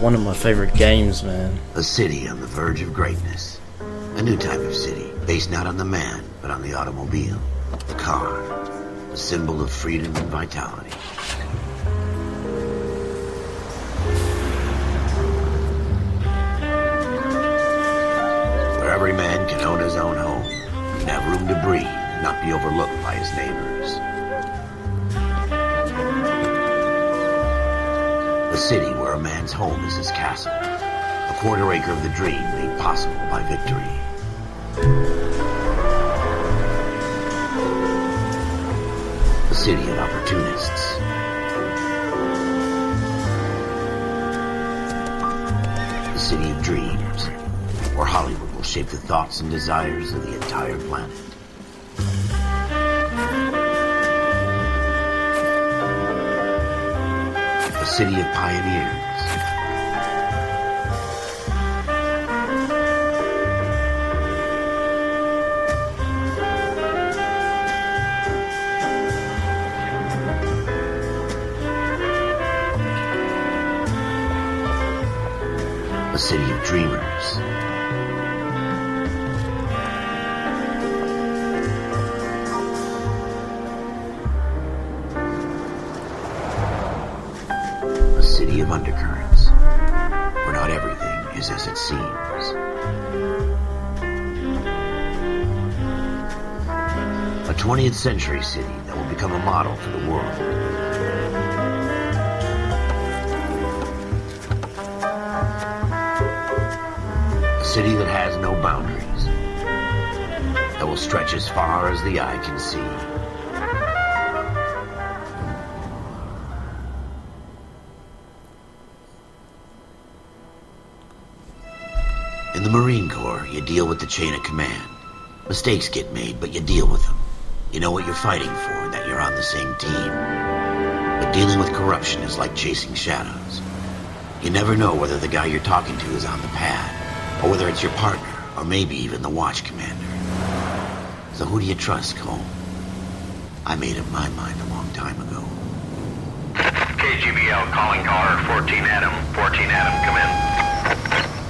one of my favorite games, man. A city on the verge of greatness. A new type of city, based not on the man, but on the automobile. The car. A symbol of freedom and vitality. Where every man can own his own home, and have room to breathe and not be overlooked by his neighbors. A city where a man's home is his castle. A quarter acre of the dream made possible by victory. A city of opportunists. A city of dreams, where Hollywood will shape the thoughts and desires of the entire planet. A city of pioneers. A city of dreamers. A city of undercurrents, where not everything is as it seems. A 20th century city that will become a model for the world. A city that has no boundaries, that will stretch as far as the eye can see. In the Marine Corps, you deal with the chain of command. Mistakes get made, but you deal with them. You know what you're fighting for, that you're on the same team. But dealing with corruption is like chasing shadows. You never know whether the guy you're talking to is on the pad, or whether it's your partner, or maybe even the watch commander. So who do you trust, Cole? I made up my mind a long time ago. KGBL calling caller 14 Adam. 14 Adam, come in.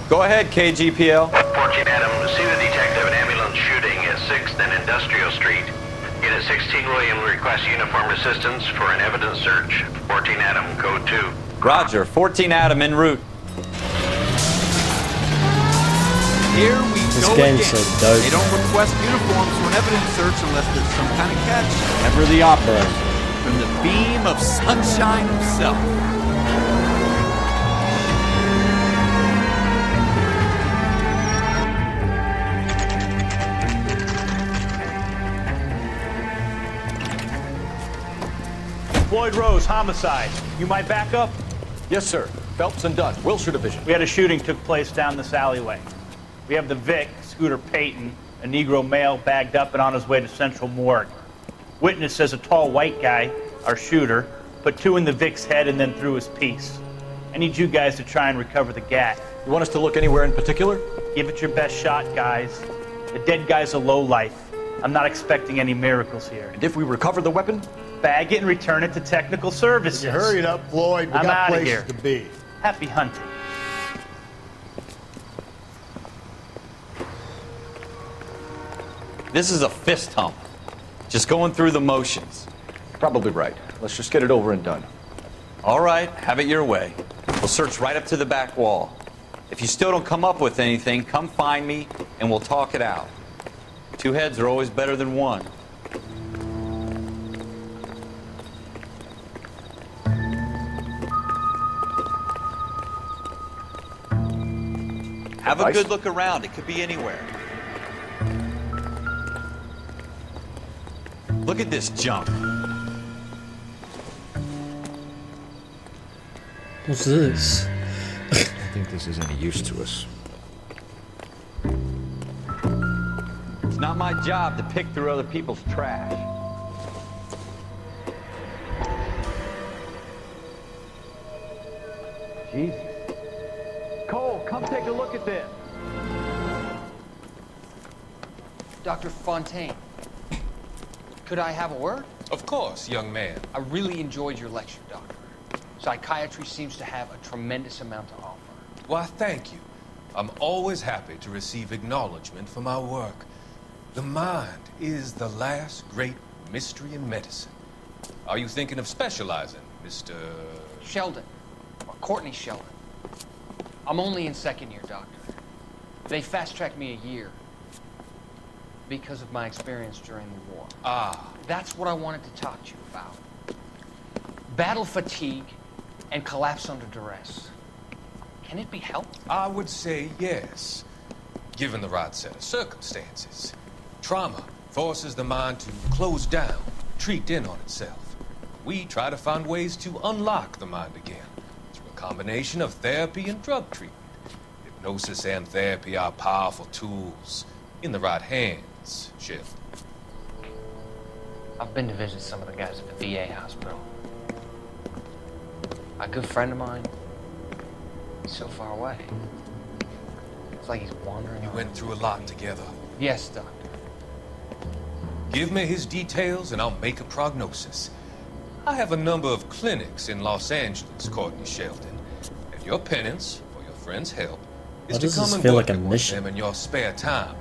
Go ahead, KGPL. 14 Adam, see the detective, an ambulance shooting at 6th and Industrial Street. Unit 16 William requests uniform assistance for an evidence search. 14 Adam, code 2. Roger, 14 Adam en route. Here we This go game's again. so dope. They don't request uniforms for an evidence search unless there's some kind of catch. Ever the opera. From the beam of sunshine himself. Floyd Rose, homicide. You might back up? Yes, sir. Phelps and Dunn, Wilshire Division. We had a shooting took place down this alleyway. We have the Vic, Scooter Payton, a Negro male bagged up and on his way to Central Morgue. Witness says a tall white guy, our shooter, put 2 in the Vic's head and then threw his piece. I need you guys to try and recover the gat. You want us to look anywhere in particular? Give it your best shot, guys. The dead guy's a lowlife. I'm not expecting any miracles here. And if we recover the weapon? Bag it and return it to technical services. You hurry it up, Floyd. We I'm got outta places here. to be. Happy hunting. This is a fist hump. Just going through the motions. Probably right. Let's just get it over and done. All right, have it your way. We'll search right up to the back wall. If you still don't come up with anything, come find me and we'll talk it out. 2 heads are always better than 1. Have a Nice. good look around. It could be anywhere. Look at this junk. What's this? I don't think this is any use to us. It's not my job to pick through other people's trash. Jesus. Cole, come take a look at this. Dr. Fontaine, could I have a word? Of course, young man. I really enjoyed your lecture, Doctor. Psychiatry seems to have a tremendous amount to offer. Why, thank you. I'm always happy to receive acknowledgement for my work. The mind is the last great mystery in medicine. Are you thinking of specializing, Mr. Sheldon. Or Courtney Sheldon. I'm only in second year, Doctor. They fast-tracked me a year because of my experience during the war. Ah. That's what I wanted to talk to you about. Battle fatigue and collapse under duress. Can it be helped? I would say yes, given the right set of circumstances. Trauma forces the mind to close down, retreat in on itself. We try to find ways to unlock the mind again through a combination of therapy and drug treatment. Hypnosis and therapy are powerful tools in the right hands, Sheldon. I've been to visit some of the guys at the VA hospital. A good friend of mine, he's so far away. It's like he's wandering We around. went through a lot together. Yes, Doctor. Give me his details and I'll make a prognosis. I have a number of clinics in Los Angeles, Courtney Sheldon, and your penance, for your friend's help, is Why to does come this and feel work like a with mission? them in your spare time,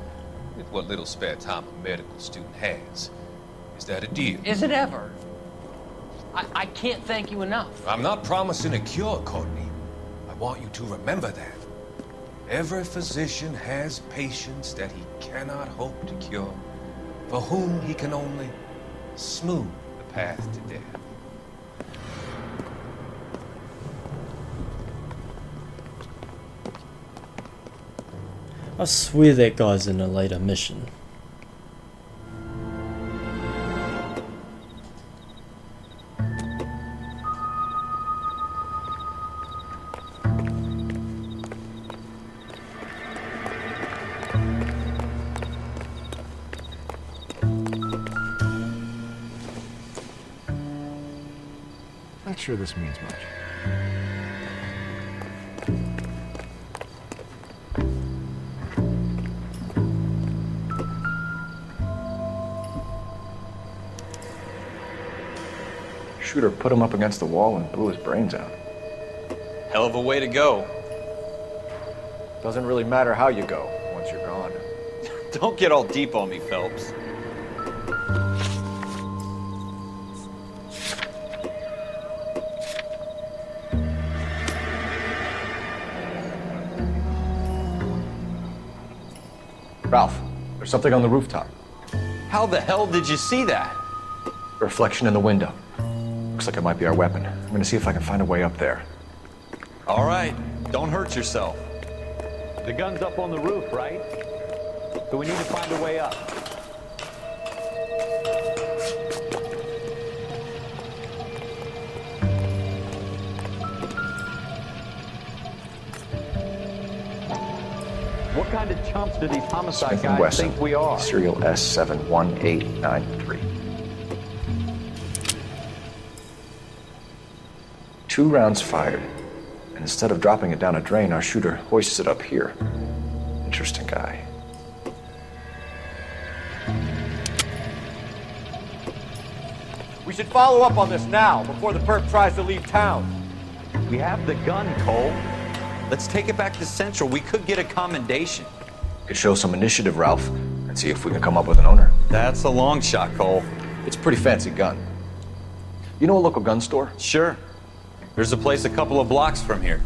with what little spare time a medical student has. Is that a deal? Is it ever? I can't thank you enough. I'm not promising a cure, Courtney. I want you to remember that. Every physician has patients that he cannot hope to cure, for whom he can only smooth the path to death. I swear that guy's in a later mission. Not sure this means much. Shooter put him up against the wall and blew his brains out. Hell of a way to go. Doesn't really matter how you go once you're gone. Don't get all deep on me, Phelps. Ralph, there's something on the rooftop. How the hell did you see that? A reflection in the window. Looks like it might be our weapon. I'm gonna see if I can find a way up there. All right, don't hurt yourself. The gun's up on the roof, right? So we need to find a way up. What kind of chumps do these homicide Smith & guys Wesson, think we are? serial S71893. 2 rounds fired, and instead of dropping it down a drain, our shooter hoists it up here. Interesting guy. We should follow up on this now, before the perp tries to leave town. We have the gun, Cole. Let's take it back to Central. We could get a commendation. Could show some initiative, Ralph, and see if we can come up with an owner. That's a long shot, Cole. It's a pretty fancy gun. You know a local gun store? Sure. There's a place a couple of blocks from here.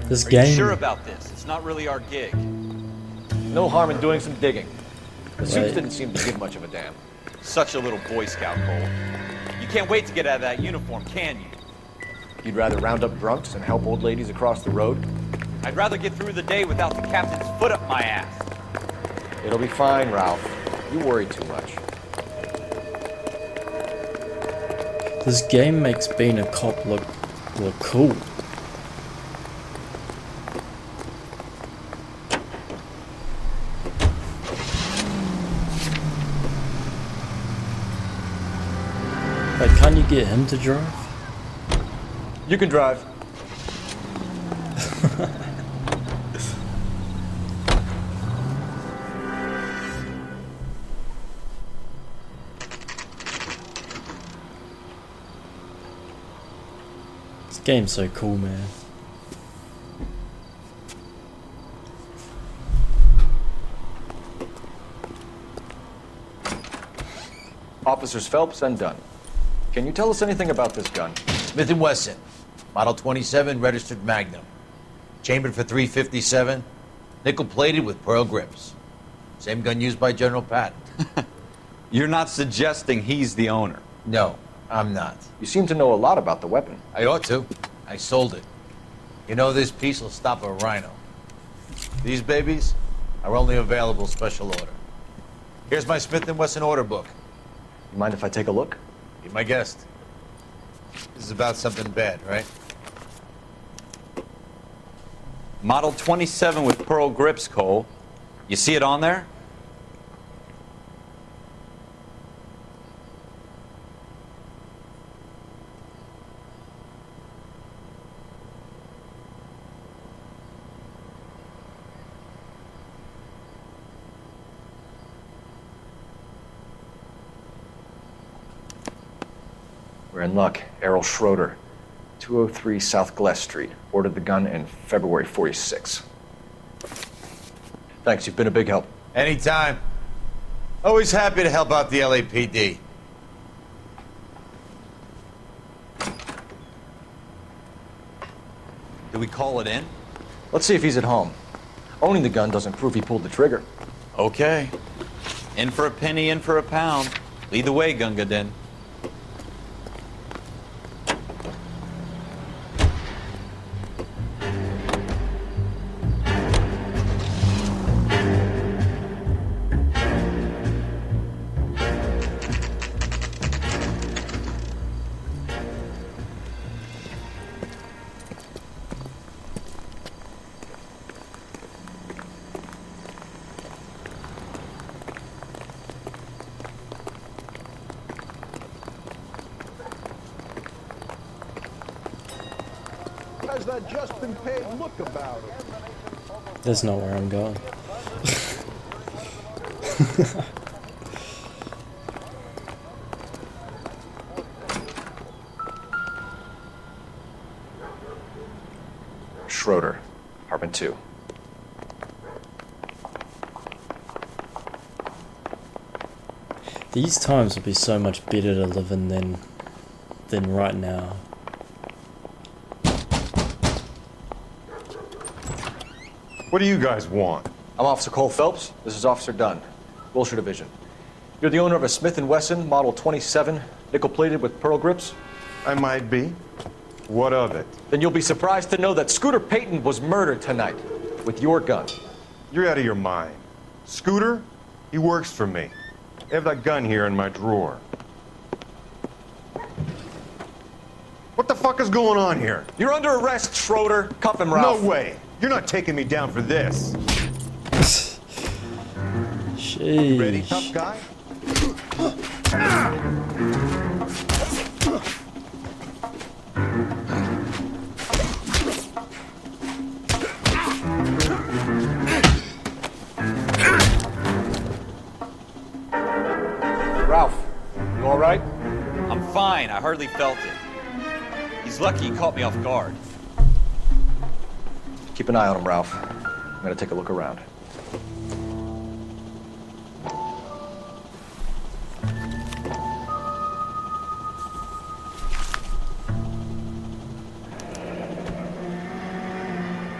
This Are game. you sure about this? It's not really our gig. No harm in doing some digging. The suits Right. didn't seem to give much of a damn. Such a little Boy Scout, Cole. You can't wait to get out of that uniform, can you? You'd rather round up drunks and help old ladies across the road? I'd rather get through the day without the captain's foot up my ass. It'll be fine, Ralph. You worry too much. This game makes being a cop look cool. Wait, can't you get him to drive? You can drive. Game's so cool, man. Officers Phelps and Dunn. Can you tell us anything about this gun? Smith & Wesson, Model 27, registered Magnum. Chambered for .357, nickel-plated with pearl grips. Same gun used by General Patton. You're not suggesting he's the owner? No, I'm not. You seem to know a lot about the weapon. I ought to. I sold it. You know, this piece will stop a rhino. These babies are only available special order. Here's my Smith & Wesson order book. You mind if I take a look? Be my guest. This is about something bad, right? Model 27 with pearl grips, Cole. You see it on there? We're in luck. Errol Schroeder, 203 South Glass Street. Ordered the gun in February '46. Thanks, you've been a big help. Anytime. Always happy to help out the LAPD. Do we call it in? Let's see if he's at home. Owning the gun doesn't prove he pulled the trigger. Okay. In for a penny, in for a pound. Lead the way, Gunga Din. Has that just been paid look about it? That's not where I'm going. Schroeder, apartment 2. These times would be so much better to live in than right now. What do you guys want? I'm Officer Cole Phelps. This is Officer Dunn, Wilshire Division. You're the owner of a Smith & Wesson Model 27, nickel-plated with pearl grips? I might be. What of it? Then you'll be surprised to know that Scooter Payton was murdered tonight with your gun. You're out of your mind. Scooter? He works for me. I have that gun here in my drawer. What the fuck is going on here? You're under arrest, Schroeder. Cuff him, Ralph. No way. You're not taking me down for this. Sheesh. Ready, tough guy? Ralph, you all right? I'm fine. I hardly felt it. He's lucky he caught me off guard. Keep an eye on him, Ralph. I'm gonna take a look around.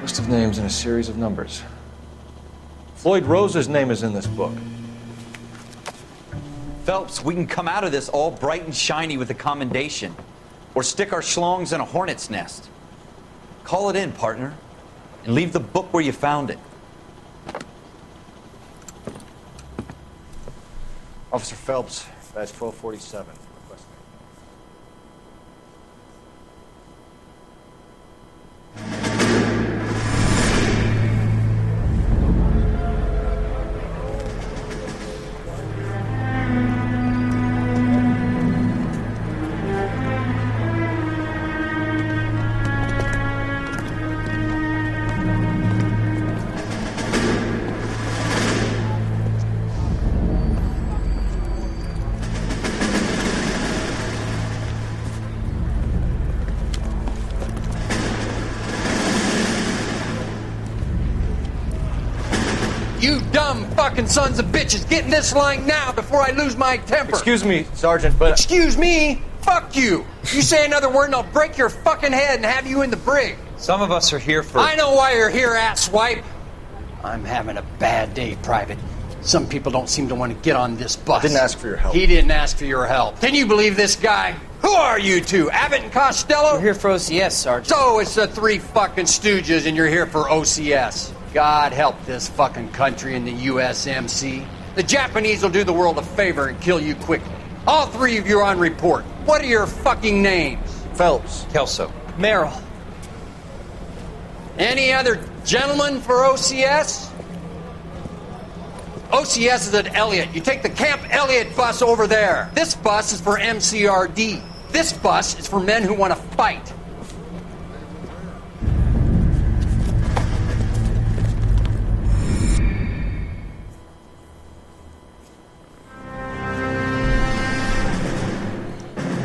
List of names and a series of numbers. Floyd Rose's name is in this book. Phelps, we can come out of this all bright and shiny with a commendation. Or stick our schlongs in a hornet's nest. Call it in, partner. And leave the book where you found it. Officer Phelps, badge 1247. Requesting. You dumb fucking sons of bitches, get in this line now before I lose my temper. Excuse me, Sergeant, but... Excuse me? Fuck you. You say another word and I'll break your fucking head and have you in the brig. Some of us are here for... I know why you're here, asswipe. I'm having a bad day, Private. Some people don't seem to want to get on this bus. I didn't ask for your help. He didn't ask for your help. Can you believe this guy? Who are you two? Abbott and Costello? We're here for OCS, Sergeant. So it's the three fucking stooges and you're here for OCS. God help this fucking country and the USMC. The Japanese will do the world a favor and kill you quickly. All three of you are on report. What are your fucking names? Phelps. Kelso. Merrill. Any other gentlemen for OCS? OCS is at Elliott. You take the Camp Elliott bus over there. This bus is for MCRD. This bus is for men who want to fight.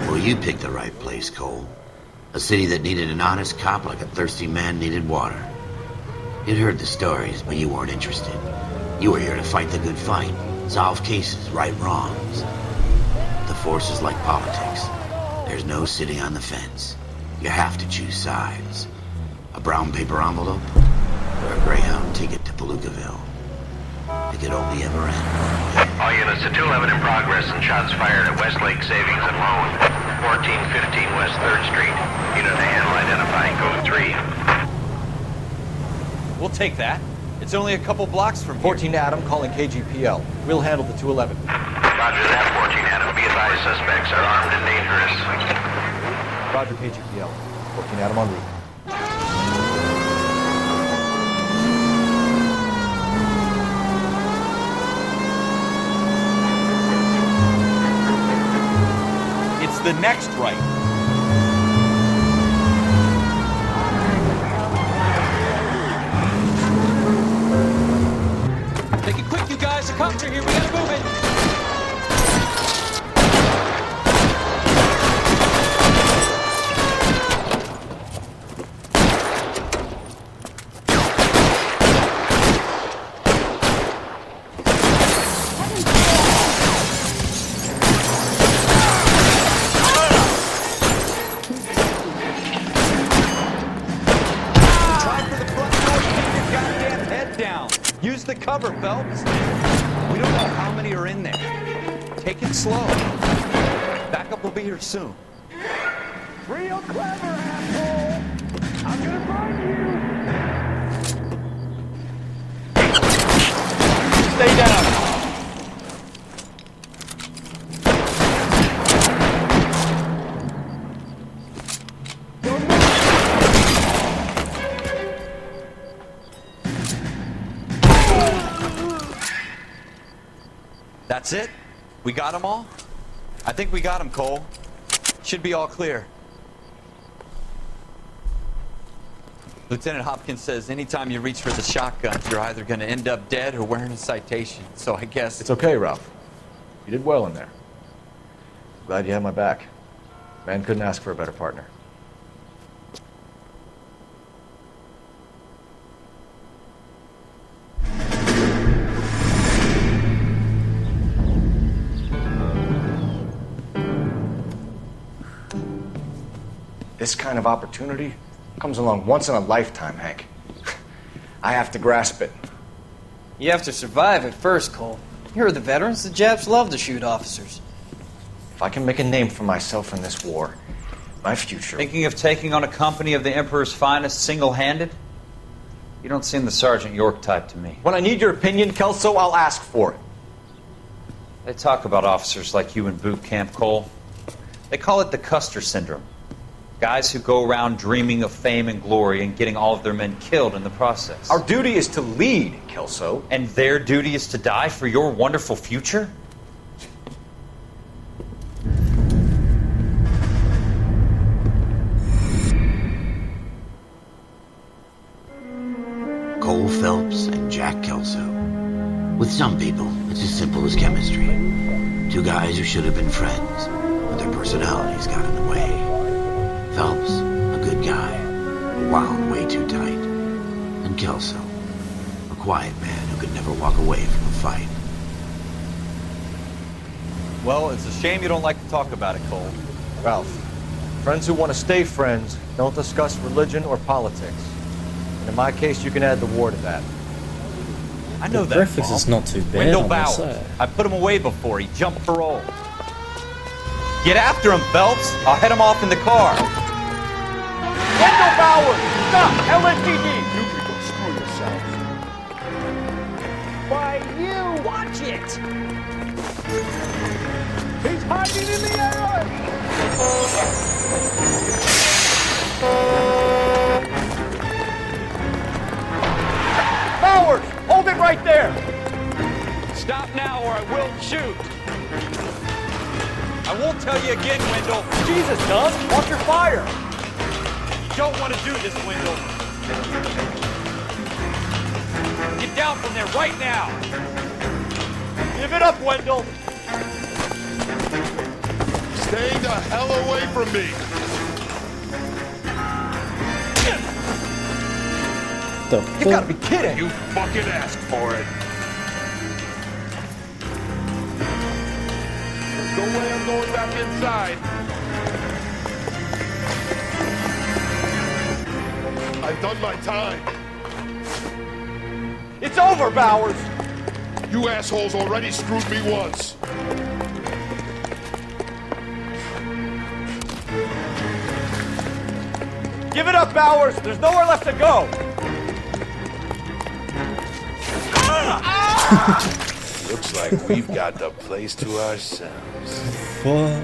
Well, you picked the right place, Cole. A city that needed an honest cop like a thirsty man needed water. You'd heard the stories, but you weren't interested. You were here to fight the good fight, solve cases, right wrongs. The force is like politics. There's no sitting on the fence. You have to choose sides. A brown paper envelope or a Greyhound ticket to Palookaville. It could only ever end one way. All units to 211 in progress and shots fired at Westlake Savings and Loan, 1415 West 3rd Street. Unit to handle identifying code 3. We'll take that. It's only a couple blocks from here. 14 Adam calling KGPL. We'll handle the 211. Roger that, 14 Adam. Be advised, suspects are armed and dangerous. Roger, KGPL. 14 Adam en route. It's the next right. Take it quick, you guys. The cops are here. We gotta move it. Use the cover, Phelps. We don't know how many are in there. Take it slow. Backup will be here soon. Real clever, asshole! I'm gonna find you! Stay down. That's it? We got them all? I think we got them, Cole. Should be all clear. Lieutenant Hopkins says anytime you reach for the shotguns, you're either going to end up dead or wearing a citation. So I guess... It's okay, Ralph. You did well in there. Glad you had my back. Man couldn't ask for a better partner. This kind of opportunity comes along once in a lifetime, Hank. I have to grasp it. You have to survive at first, Cole. Here are the veterans. The Japs love to shoot officers. If I can make a name for myself in this war, my future... Thinking of taking on a company of the Emperor's finest single-handed? You don't seem the Sergeant York type to me. When I need your opinion, Kelso, I'll ask for it. They talk about officers like you in boot camp, Cole. They call it the Custer Syndrome. Guys who go around dreaming of fame and glory and getting all of their men killed in the process. Our duty is to lead, Kelso. And their duty is to die for your wonderful future? Cole Phelps and Jack Kelso. With some people, it's as simple as chemistry. Two guys who should have been friends, but their personalities got in the way. Phelps, a good guy, wound way too tight. And Kelso, a quiet man who could never never walk away from a fight. Well, it's a shame you don't like to talk about it, Cole. Ralph, friends who want to stay friends don't discuss religion or politics. And in my case, you can add the war to that. I know The that. graphics Mom. is not too bad, Wendell I must Bowers. say. I put him away before. He jumped parole. Get after him, Phelps. I'll head him off in the car. Wendell Bowers! Stop! LAPD! You can go screw yourselves. Why, you! Watch it! He's hiding in the alley! Bowers! Hold it right there! Stop now or I will shoot. I won't tell you again, Wendell. Jesus, Doug! Watch your fire! You don't want to do this, Wendell. Get down from there right now. Give it up, Wendell! Stay the hell away from me! The You gotta be kidding! You fucking asked for it! There's no way I'm going back inside. I've done my time. It's over, Bowers! You assholes already screwed me once. Give it up, Bowers! There's nowhere left to go! Looks like we've got the place to ourselves. What?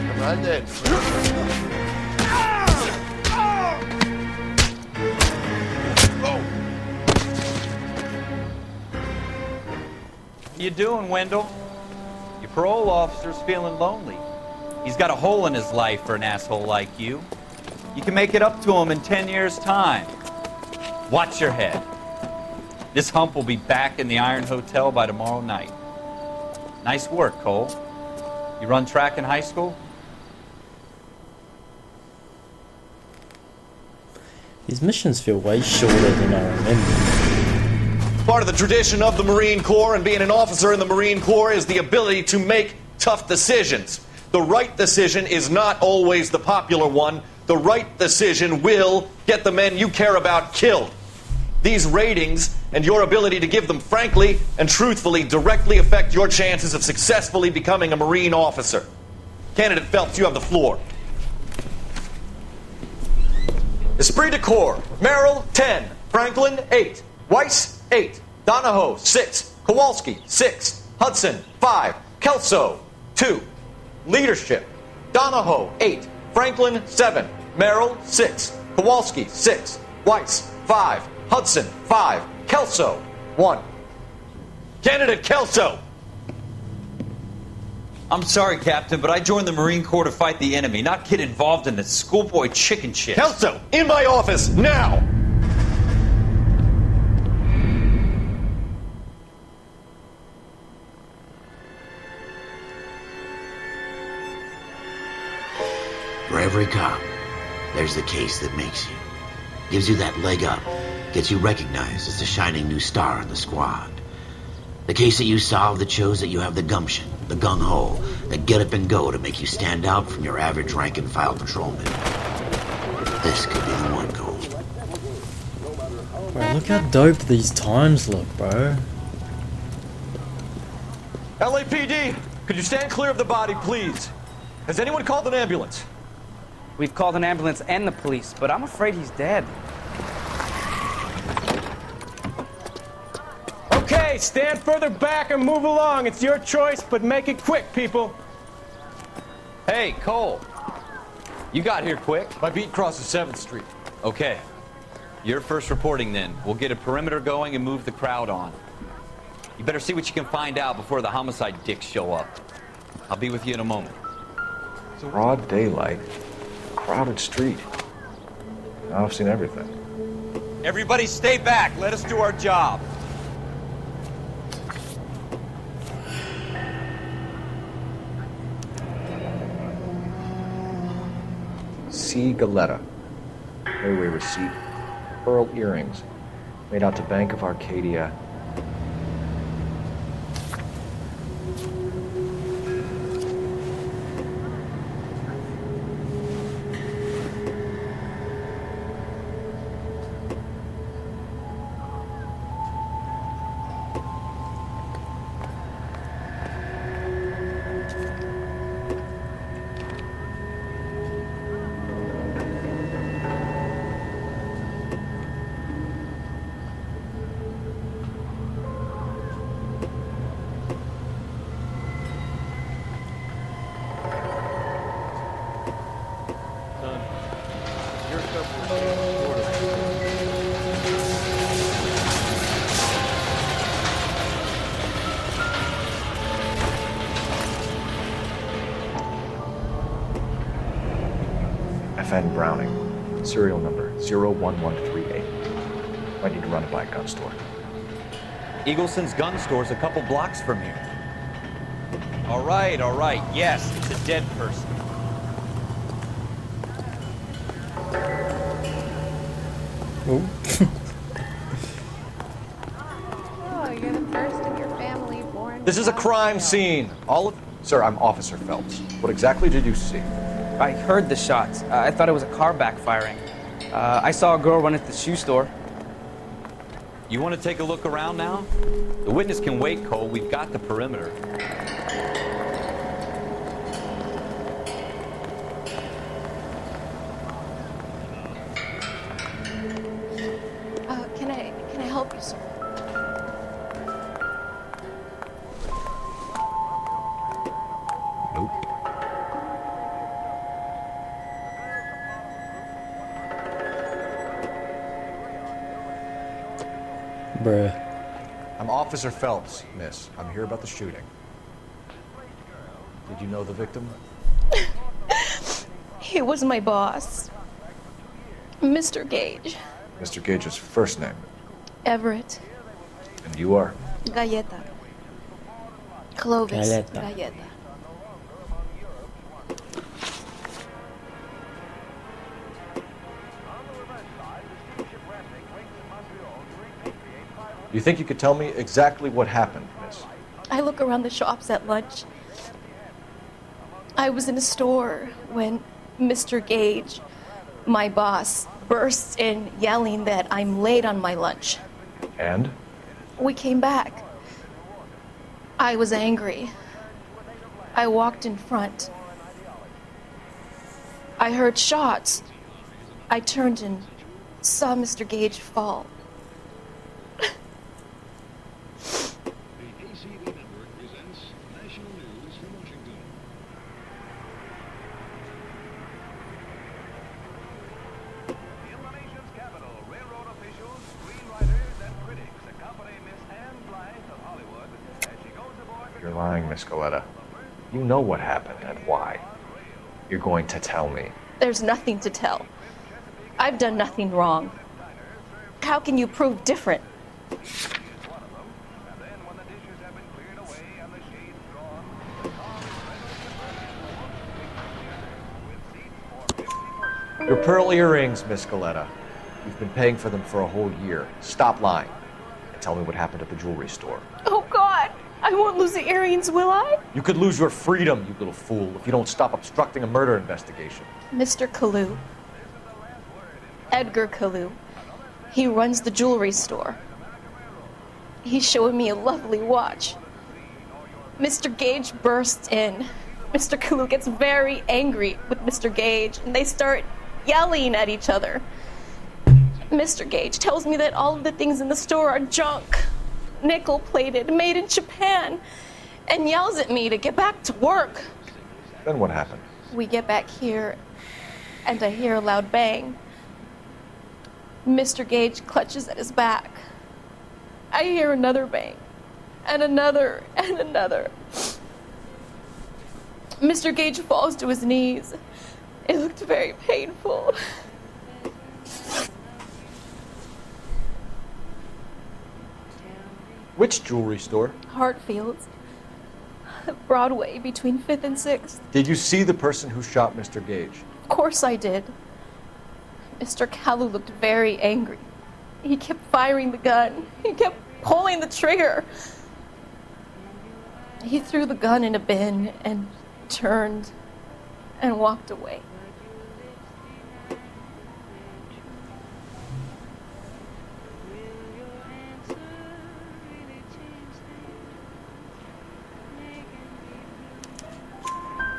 Come on then. Oh! How you doing, Wendell? Your parole officer's feeling lonely. He's got a hole in his life for an asshole like you. You can make it up to him in 10 years' time. Watch your head. This hump will be back in the Iron Hotel by tomorrow night. Nice work, Cole. You run track in high school? These missions feel way shorter than I remember. Part of the tradition of the Marine Corps and being an officer in the Marine Corps is the ability to make tough decisions. The right decision is not always the popular one. The right decision will get the men you care about killed. These ratings and your ability to give them frankly and truthfully directly affect your chances of successfully becoming a Marine officer. Candidate Phelps, you have the floor. Esprit de Corps, Merrill, 10. Franklin, 8. Weiss, 8. Donahoe, 6. Kowalski, 6. Hudson, 5. Kelso, 2. Leadership, Donahoe, 8. Franklin, 7. Merrill, 6. Kowalski, 6. Weiss, 5. Hudson, 5. Kelso, 1. Candidate Kelso! I'm sorry, Captain, but I joined the Marine Corps to fight the enemy, not get involved in this schoolboy chicken shit. Kelso, in my office, now! For every cop, there's the case that makes you. Gives you that leg up. Gets you recognized as the shining new star in the squad. The case that you solve that shows that you have the gumption, the gung-ho, the get up and go to make you stand out from your average rank-and-file patrolman. This could be the one, Cole. Bro, look how dope these times look, bro. LAPD, could you stand clear of the body, please? Has anyone called an ambulance? We've called an ambulance and the police, but I'm afraid he's dead. Okay, stand further back and move along. It's your choice, but make it quick, people. Hey, Cole. You got here quick. My beat crosses 7th Street. Okay. You're first reporting then. We'll get a perimeter going and move the crowd on. You better see what you can find out before the homicide dicks show up. I'll be with you in a moment. It's broad daylight. Crowded street. I've seen everything. Everybody stay back. Let us do our job. C. Galetta. layaway receipt, pearl earrings, made out to Bank of Arcadia. FN Browning, serial number 01138. Might need to run it by a gun store. Eagleson's gun store's a couple blocks from here. All right, yes, it's a dead person. Oh. Oh, you're the first in your family born. This is a crime scene. Sir, I'm Officer Phelps. What exactly did you see? I heard the shots. I thought it was a car backfiring. I saw a girl run at the shoe store. You want to take a look around now? The witness can wait, Cole. We've got the perimeter. Can I help you, sir? Nope. Bruh. I'm Officer Phelps, miss. I'm here about the shooting. Did you know the victim? He was my boss, Mr. Gage. Mr. Gage's first name. Everett. And you are? Galleta. Clovis. Galleta. Galleta. Do you think you could tell me exactly what happened, miss? I look around the shops at lunch. I was in a store when Mr. Gage, my boss, bursts in yelling that I'm late on my lunch. And? We came back. I was angry. I walked in front. I heard shots. I turned and saw Mr. Gage fall. You're lying, Miss Galleta. You know what happened and why. You're going to tell me. There's nothing to tell. I've done nothing wrong. How can you prove different? Your pearl earrings, Miss Galleta. You've been paying for them for a whole year. Stop lying. And tell me what happened at the jewelry store. Oh, God! I won't lose the earrings, will I? You could lose your freedom, you little fool, if you don't stop obstructing a murder investigation. Mr. Kalu. Edgar Kalu. He runs the jewelry store. He's showing me a lovely watch. Mr. Gage bursts in. Mr. Kalu gets very angry with Mr. Gage, and they start yelling at each other. Mr. Gage tells me that all of the things in the store are junk, nickel-plated, made in Japan, and yells at me to get back to work. Then what happened? We get back here, and I hear a loud bang. Mr. Gage clutches at his back. I hear another bang, and another, and another. Mr. Gage falls to his knees. It looked very painful. Which jewelry store? Hartfield's. Broadway, between 5th and 6th. Did you see the person who shot Mr. Gage? Of course I did. Mr. Kalu looked very angry. He kept firing the gun. He kept pulling the trigger. He threw the gun in a bin and turned and walked away.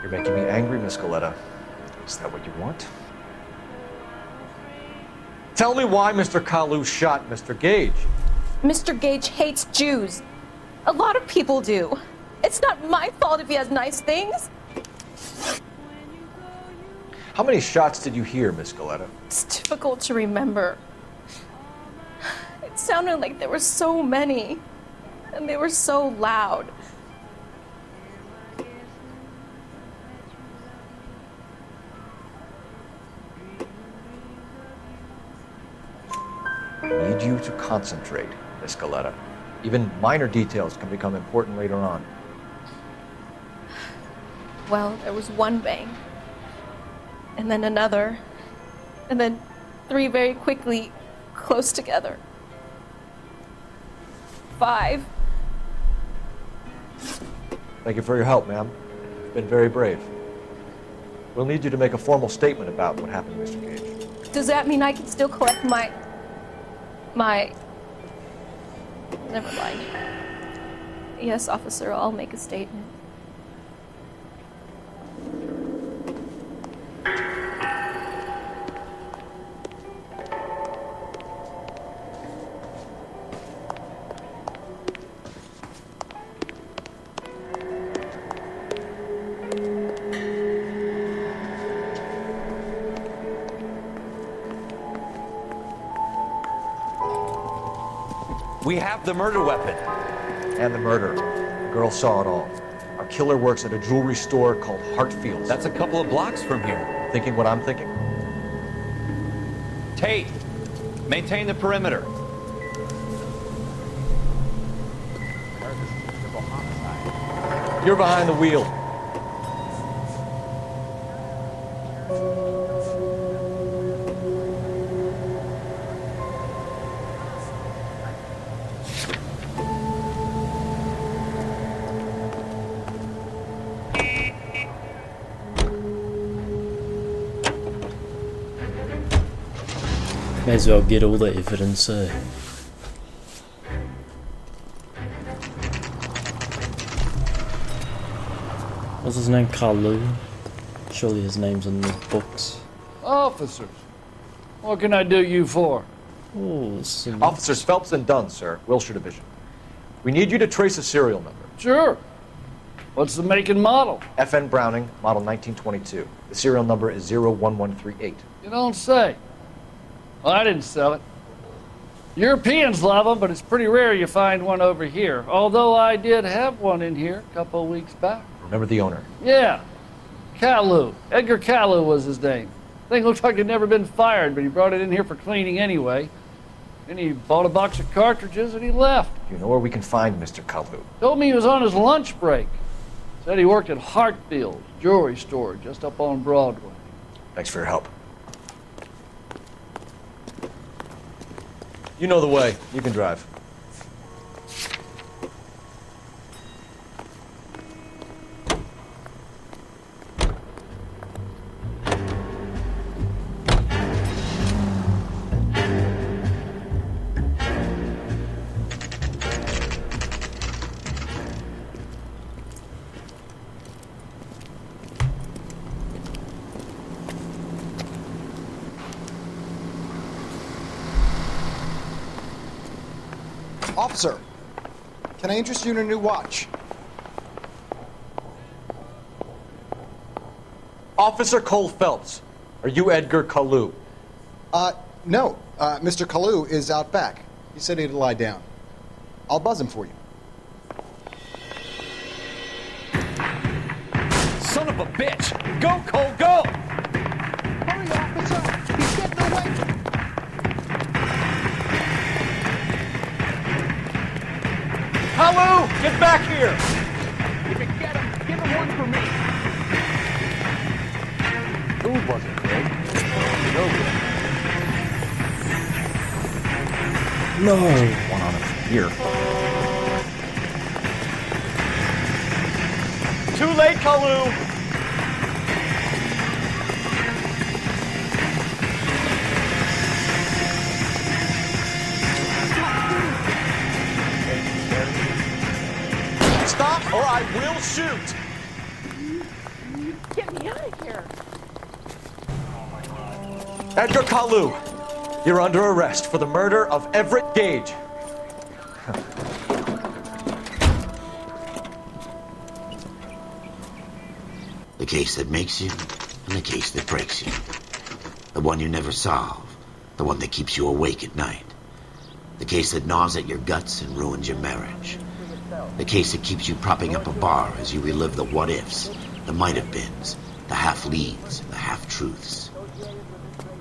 You're making me angry, Miss Coletta. Is that what you want? Tell me why Mr. Kalu shot Mr. Gage. Mr. Gage hates Jews. A lot of people do. It's not my fault if he has nice things. How many shots did you hear, Miss Coletta? It's difficult to remember. It sounded like there were so many, and they were so loud. I need you to concentrate, Miss Coletta. Even minor details can become important later on. Well, there was one bang, and then another, and then three very quickly, close together. 5. Thank you for your help, ma'am. You've been very brave. We'll need you to make a formal statement about what happened to Mr. Gage. Does that mean I can still collect my... Never mind. Yes, officer, I'll make a statement. We have the murder weapon. And the murder. The girl saw it all. Our killer works at a jewelry store called Hartfield's. That's a couple of blocks from here. Thinking what I'm thinking? Tate, maintain the perimeter. You're behind the wheel. May as well get all the evidence, eh? What's his name? Kalu? Surely his name's in the books. Officers, what can I do you for? Oh, Officers Phelps and Dunn, sir. Wilshire Division. We need you to trace a serial number. Sure. What's the make and model? FN Browning, model 1922. The serial number is 01138. You don't say. Well, I didn't sell it. Europeans love them, but it's pretty rare you find one over here. Although I did have one in here a couple of weeks back. Remember the owner? Yeah. Kalu. Edgar Kalu was his name. Thing looked like it'd never been fired, but he brought it in here for cleaning anyway. Then he bought a box of cartridges and he left. You know where we can find Mr. Kalu? Told me he was on his lunch break. Said he worked at Hartfield's jewelry store just up on Broadway. Thanks for your help. You know the way. You can drive. Officer, can I interest you in a new watch? Officer Cole Phelps, are you Edgar Kalu? No. Mr. Kalu is out back. He said he'd lie down. I'll buzz him for you. Son of a bitch! Go, Cole, go! Hurry, officer! He's getting away! Kalu, get back here! If you get him, give him one for me. Who was it, Craig? You know No. One on it from here. Too late, Kalu! Stop or I will shoot! Get me out of here. Edgar Kalu, you're under arrest for the murder of Everett Gage. The case that makes you, and the case that breaks you. The one you never solve, the one that keeps you awake at night. The case that gnaws at your guts and ruins your marriage. The case that keeps you propping up a bar as you relive the what-ifs, the might-have-beens, the half-leads, the half-truths.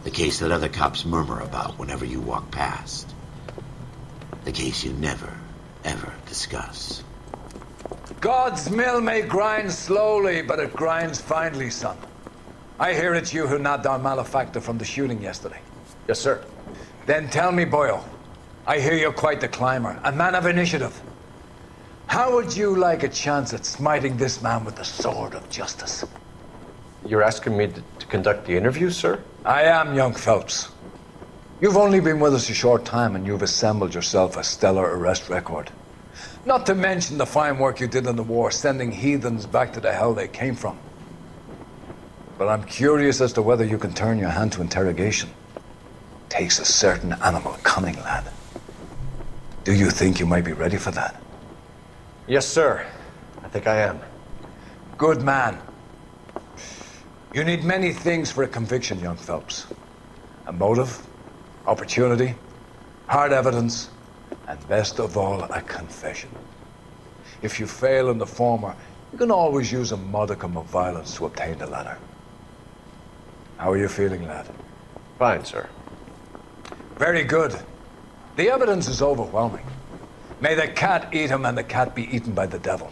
The case that other cops murmur about whenever you walk past. The case you never, ever discuss. God's mill may grind slowly, but it grinds finely, son. I hear it's you who nabbed our malefactor from the shooting yesterday. Yes, sir. Then tell me, Boyle. I hear you're quite the climber, a man of initiative. How would you like a chance at smiting this man with the sword of justice? You're asking me to conduct the interview, sir? I am, young Phelps. You've only been with us a short time and you've assembled yourself a stellar arrest record. Not to mention the fine work you did in the war, sending heathens back to the hell they came from. But I'm curious as to whether you can turn your hand to interrogation. Takes a certain animal cunning, lad. Do you think you might be ready for that? Yes, sir. I think I am. Good man. You need many things for a conviction, young Phelps. A motive, opportunity, hard evidence, and best of all, a confession. If you fail in the former, you can always use a modicum of violence to obtain the latter. How are you feeling, lad? Fine, sir. Very good. The evidence is overwhelming. May the cat eat him and the cat be eaten by the devil.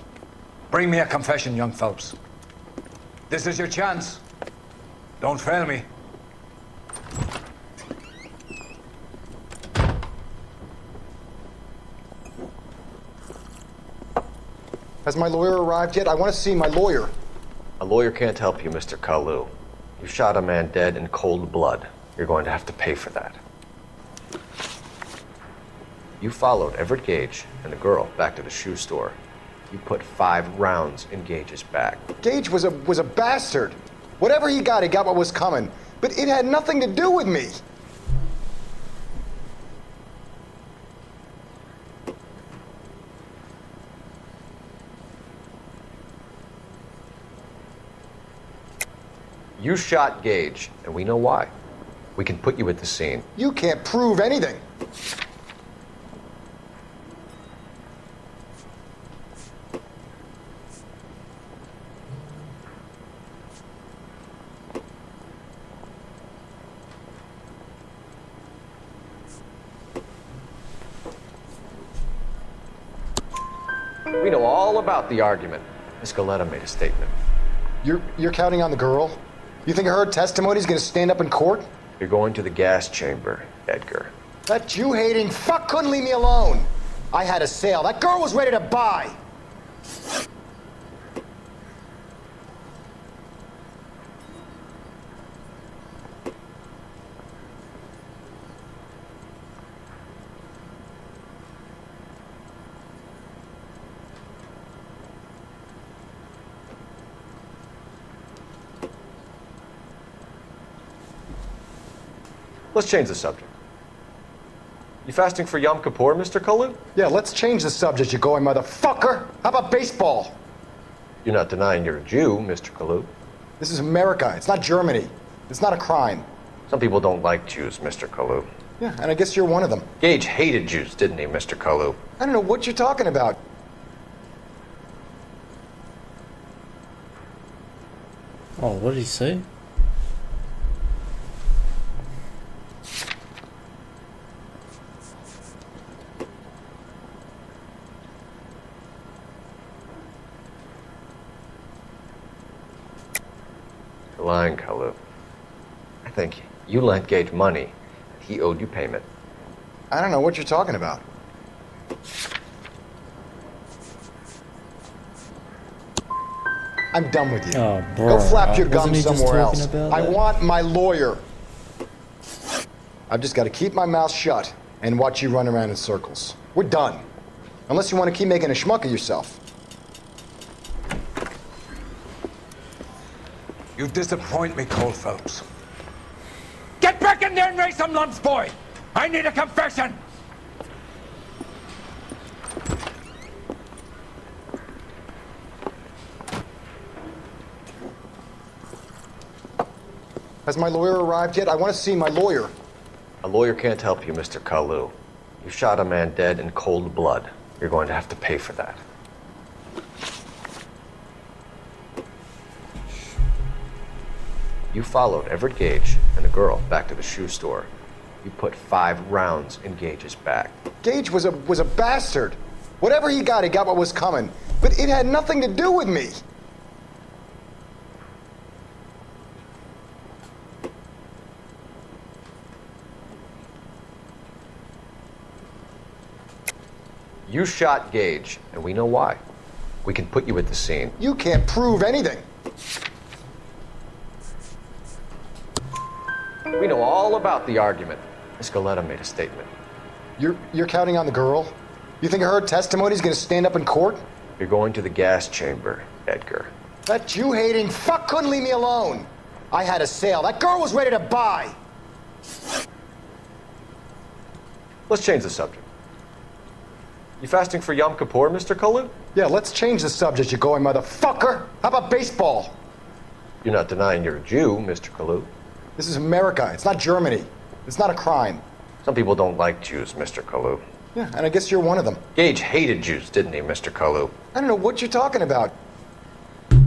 Bring me a confession, young Phelps. This is your chance. Don't fail me. Has my lawyer arrived yet? I want to see my lawyer. A lawyer can't help you, Mr. Kalu. You shot a man dead in cold blood. You're going to have to pay for that. You followed Everett Gage and the girl back to the shoe store. You put 5 rounds in Gage's back. Gage was a bastard. Whatever he got what was coming. But it had nothing to do with me. You shot Gage, and we know why. We can put you at the scene. You can't prove anything. We know all about the argument. Miss Goleta made a statement. You're counting on the girl? You think her testimony is going to stand up in court? You're going to the gas chamber, Edgar. That Jew-hating fuck couldn't leave me alone. I had a sale. That girl was ready to buy. Let's change the subject. You fasting for Yom Kippur, Mr. Kalu? Yeah, let's change the subject, you going motherfucker. How about baseball? You're not denying you're a Jew, Mr. Kalu. This is America. It's not Germany. It's not a crime. Some people don't like Jews, Mr. Kalu. Yeah, and I guess you're one of them. Gage hated Jews, didn't he, Mr. Kalu? I don't know what you're talking about. Oh, what did he say? You're lying, Kalu. I think you lent Gage money. He owed you payment. I don't know what you're talking about. I'm done with you. Oh, bro. Go flap your Wasn't gums he just somewhere talking else. about I that? want my lawyer. I've just got to keep my mouth shut and watch you run around in circles. We're done. Unless you want to keep making a schmuck of yourself. You disappoint me, Cole Phelps. Get back in there and raise some lumps, boy! I need a confession! Has my lawyer arrived yet? I want to see my lawyer. A lawyer can't help you, Mr. Kalu. You shot a man dead in cold blood. You're going to have to pay for that. You followed Everett Gage and the girl back to the shoe store. You put 5 rounds in Gage's back. Gage was a bastard. Whatever he got what was coming. But it had nothing to do with me. You shot Gage, and we know why. We can put you at the scene. You can't prove anything. We know all about the argument. Miss Galetta made a statement. You're counting on the girl? You think her testimony's gonna stand up in court? You're going to the gas chamber, Edgar. That Jew-hating fuck couldn't leave me alone. I had a sale. That girl was ready to buy. Let's change the subject. You fasting for Yom Kippur, Mr. Kalu? Yeah, let's change the subject, you going motherfucker. How about baseball? You're not denying you're a Jew, Mr. Kalu. This is America. It's not Germany. It's not a crime. Some people don't like Jews, Mr. Kalu. Yeah, and I guess you're one of them. Gage hated Jews, didn't he, Mr. Kalu? I don't know what you're talking about. You're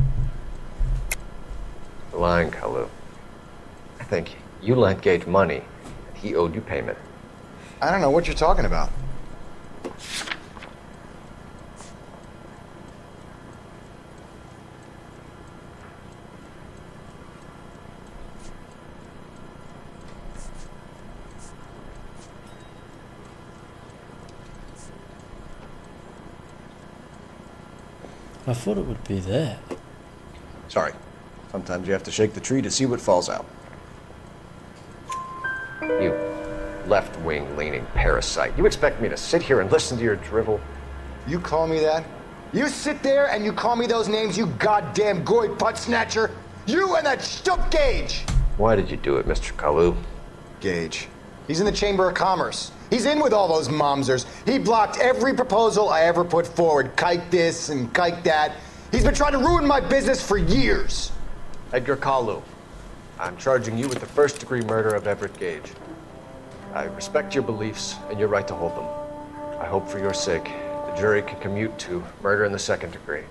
lying, Kalu. I think you lent Gage money, and he owed you payment. I don't know what you're talking about. I thought it would be there. Sorry. Sometimes you have to shake the tree to see what falls out. You left-wing leaning parasite. You expect me to sit here and listen to your drivel? You call me that? You sit there and you call me those names, you goddamn goy butt snatcher? You and that shtup Gage! Why did you do it, Mr. Kalu? Gage. He's in the Chamber of Commerce. He's in with all those momsers. He blocked every proposal I ever put forward. Kike this and kike that. He's been trying to ruin my business for years. Edgar Kalu, I'm charging you with the first-degree murder of Everett Gage. I respect your beliefs and your right to hold them. I hope for your sake the jury can commute to murder in the second degree.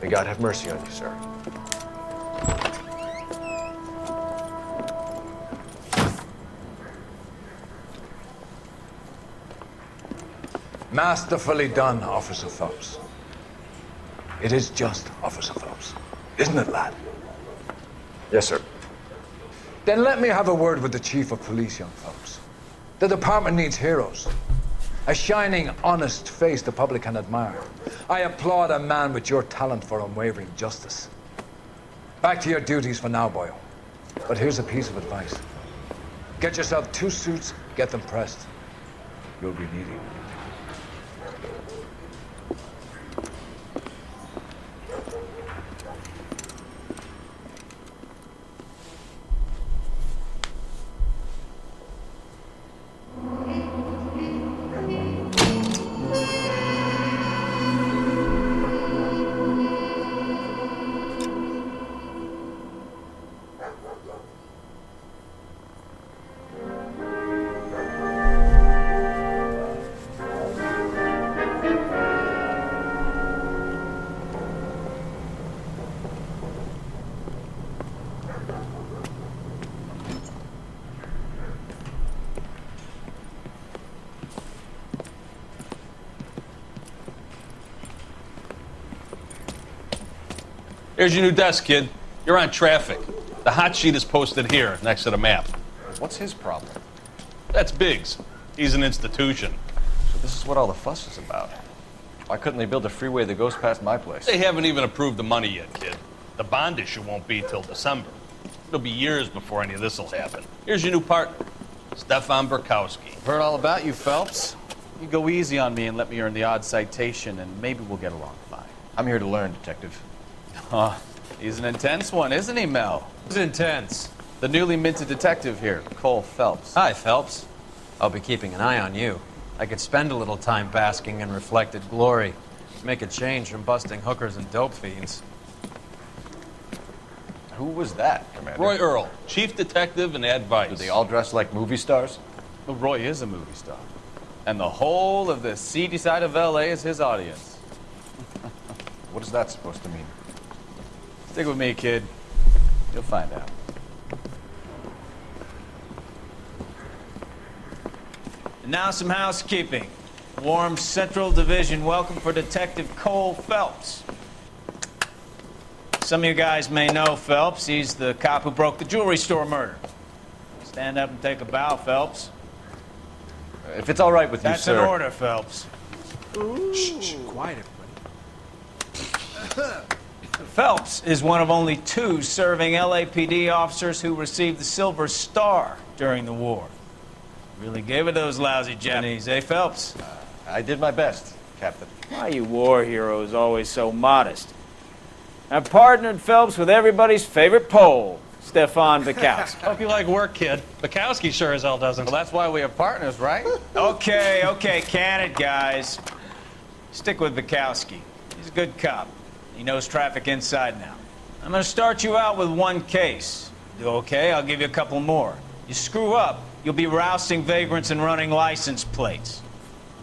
May God have mercy on you, sir. Masterfully done, Officer Phelps. It is just Officer Phelps, isn't it, lad? Yes, sir. Then let me have a word with the Chief of Police, young Phelps. The department needs heroes. A shining, honest face the public can admire. I applaud a man with your talent for unwavering justice. Back to your duties for now, boyo. But here's a piece of advice. Get yourself 2 suits, get them pressed. You'll be needing. Here's your new desk, kid. You're on traffic. The hot sheet is posted here, next to the map. What's his problem? That's Biggs. He's an institution. So this is what all the fuss is about. Why couldn't they build a freeway that goes past my place? They haven't even approved the money yet, kid. The bond issue won't be till December. It'll be years before any of this will happen. Here's your new partner, Stefan Burkowski. I've heard all about you, Phelps. You go easy on me and let me earn the odd citation, and maybe we'll get along fine. I'm here to learn, Detective. Oh, he's an intense one, isn't he, Mel? Who's intense? The newly minted detective here, Cole Phelps. Hi, Phelps. I'll be keeping an eye on you. I could spend a little time basking in reflected glory. Make a change from busting hookers and dope fiends. Who was that, Commander? Roy Earl, chief detective and advice. Do they all dress like movie stars? Well, Roy is a movie star. And the whole of the seedy side of L.A. is his audience. What is that supposed to mean? Stick with me, kid. You'll find out. And now some housekeeping. Warm Central Division welcome for Detective Cole Phelps. Some of you guys may know Phelps. He's the cop who broke the jewelry store murder. Stand up and take a bow, Phelps. If it's all right with you, That's sir. an order, Phelps. Shh, quiet, everybody. Phelps is one of only 2 serving LAPD officers who received the Silver Star during the war. Really gave it those lousy Japanese, eh, Phelps? I did my best, Captain. Why you war heroes always so modest? I've partnered Phelps with everybody's favorite Pole, Stefan Burkowski. Hope you like work, kid. Bukowski sure as hell doesn't. Well, that's why we have partners, right? Okay, can it, guys. Stick with Bukowski. He's a good cop. He knows traffic inside now. I'm gonna start you out with 1 case. Do okay? I'll give you a couple more. You screw up, you'll be rousting vagrants and running license plates.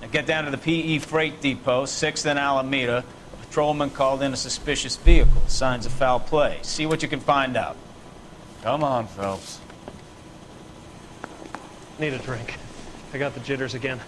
Now get down to the PE Freight Depot, 6th and Alameda. A patrolman called in a suspicious vehicle. Signs of foul play. See what you can find out. Come on, Phelps. Need a drink. I got the jitters again.